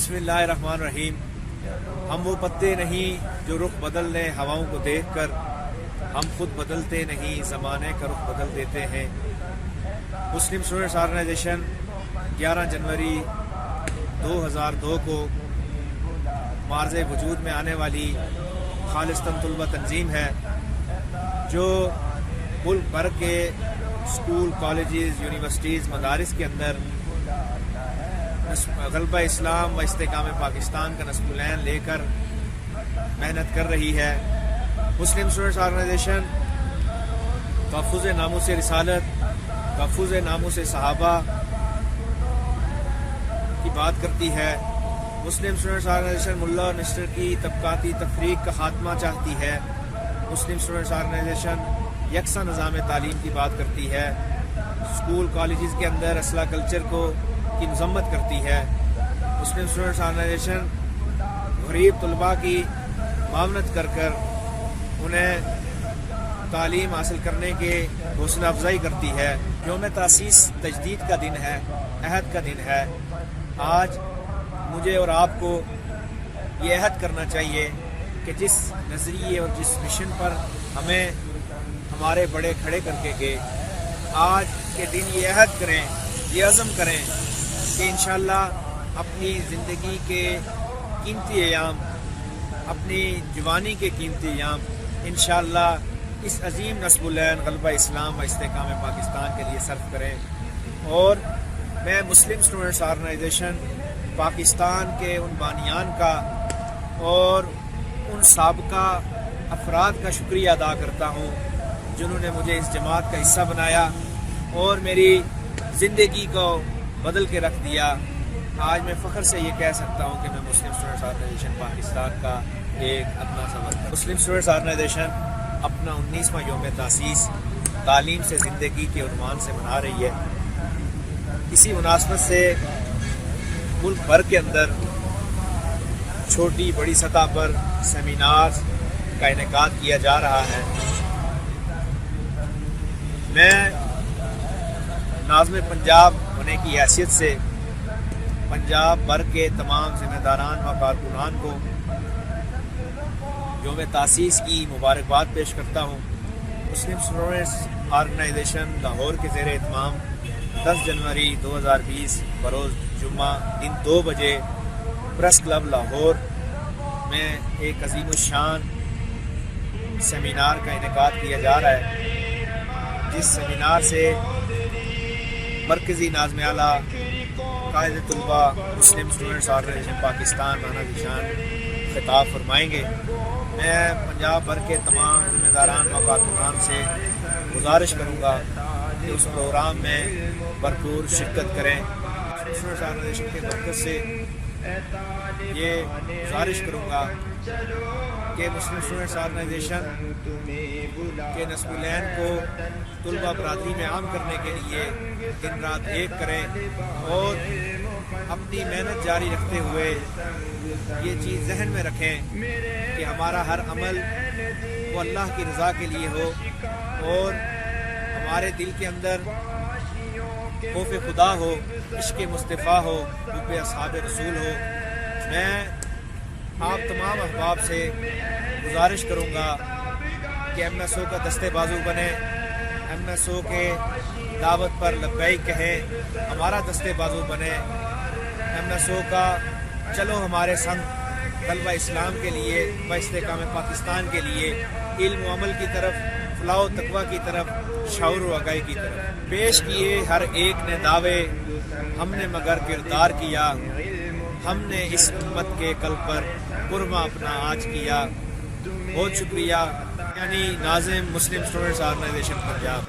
बिस्मिल्लाहिर्रहमानिर्रहीम। हम वो पत्ते नहीं जो रुख बदल लें हवाओं को देख कर, हम खुद बदलते नहीं ज़माने का रुख बदल देते हैं। मुस्लिम स्टूडेंट्स ऑर्गेनाइजेशन 11 जनवरी 2002 को मार्ज़े वजूद में आने वाली खालिस्तान तलबा तंजीम है जो मुल्क भर के स्कूल, कॉलेजेस, यूनिवर्सिटीज़, मदारिस के अंदर गलबा इस्लाम व इस्तेकाम पाकिस्तान का नस्बुलैन लेकर मेहनत कर रही है। मुस्लिम स्टूडेंट्स ऑर्गेनाइजेशन तहफ़्फ़ुज़ नामूस रिसालत, तहफ़्फ़ुज़ नामूस सहाबा की बात करती है। मुस्लिम स्टूडेंट्स ऑर्गेनाइजेशन मुल्ला और मिस्टर की तबकाती तफरीक का खात्मा चाहती है। मुस्लिम स्टूडेंट्स ऑर्गेनाइजेशन यकसा निज़ाम तालीम की बात करती है। स्कूल, कॉलेजेस के अंदर असला कल्चर की मज़म्मत करती है। मुस्लिम स्टूडेंट्स ऑर्गेनाइजेशन गरीब तलबा की मावनत कर कर उन्हें तालीम हासिल करने के हौसला अफजाई करती है। यौम तासीस तजदीद का दिन है, अहद का दिन है। आज मुझे और आपको ये अहद करना चाहिए कि जिस नज़रिए और जिस मिशन पर हमें हमारे बड़े खड़े करके गए, आज के दिन ये अहद करें, ये अज़म करें कि इंशाअल्लाह अपनी ज़िंदगी के कीमती अयाम, अपनी जवानी के कीमती अयाम इंशाअल्लाह इस अजीम नस्बुलैन गलबा इस्लाम व इस्तेकाम पाकिस्तान के लिए सर्फ करें। और मैं मुस्लिम स्टूडेंट्स ऑर्गेनाइजेशन पाकिस्तान के उन बानियान का और उन साबका अफराद का शुक्रिया अदा करता हूँ जिन्होंने मुझे इस जमात का हिस्सा बनाया और मेरी ज़िंदगी को बदल के रख दिया। आज मैं फ़ख्र से ये कह सकता हूँ कि मैं मुस्लिम स्टूडेंट्स ऑर्गेनाइजेशन पाकिस्तान का एक अपना समर्थक। मुस्लिम स्टूडेंट्स ऑर्गेनाइजेशन अपना 19वां यौम तासीस तालीम से ज़िंदगी के उन्वान से मना रही है। इसी मुनासबत से मुल्क भर के अंदर छोटी बड़ी सतह पर सेमिनार का इनेकाद किया जा रहा है। मैं नाज़िम पंजाब होने की हैसियत से पंजाब भर के तमाम ज़िम्मेदारान व कारकुनान को यौम तासीस की मुबारकबाद पेश करता हूँ। मुस्लिम स्टूडेंट्स ऑर्गेनाइजेशन लाहौर के ज़ेर एहतमाम 10 जनवरी 2020 बरोज़ जुम्मा दिन 2 बजे प्रेस क्लब लाहौर में एक अज़ीमुश्शान सेमिनार का इनेकाद किया जा रहा है, जिस सेमिनार से मरकज़ी नाज़िम आला कायद तलबा Muslim Students Organisation Pakistan Rana Zeeshan खिताब फरमाएंगे। मैं पंजाब भर के तमाम ज़िम्मेदारान व कारकुनान से गुजारिश करूँगा कि उस प्रोग्राम में भरपूर शिरकत करें। स्टूडेंट्स ऑर्गेनाइजेशन के मरकज़ से ये गुजारिश करूँगा कि मुस्लिम स्टूडेंट्स ऑर्गेनाइजेशन के नस्बुलैन को तलबा बरादरी में आम करने के लिए दिन रात एक करें और अपनी मेहनत जारी रखते हुए ये चीज़ जहन में रखें कि हमारा हर अमल वो अल्लाह की रज़ा के लिए हो और हमारे दिल के अंदर खौफ खुदा हो, इश्क़ मुस्तफ़ा हो, हुब्ब अस्हाब रसूल हो। मैं आप तमाम अहबाब से गुजारिश करूँगा कि MSO का दस्ते बाजू बने, MSO के दावत पर लब्बैक कहें, हमारा दस्ते बाजू बने। MSO का चलो हमारे संग गलबा इस्लाम के लिए व इस्तेकाम पाकिस्तान के लिए इल्म व अमल की तरफ, फलाह तकवा की तरफ, शऊर व आगाही की तरफ। पेश किए हर एक ने दावे, हमने मगर किरदार किया, हमने इस उम्मत के कल पर कुर्मा अपना आज किया। बहुत शुक्रिया। यानी नाज़िम मुस्लिम स्टूडेंट्स ऑर्गेनाइजेशन पंजाब।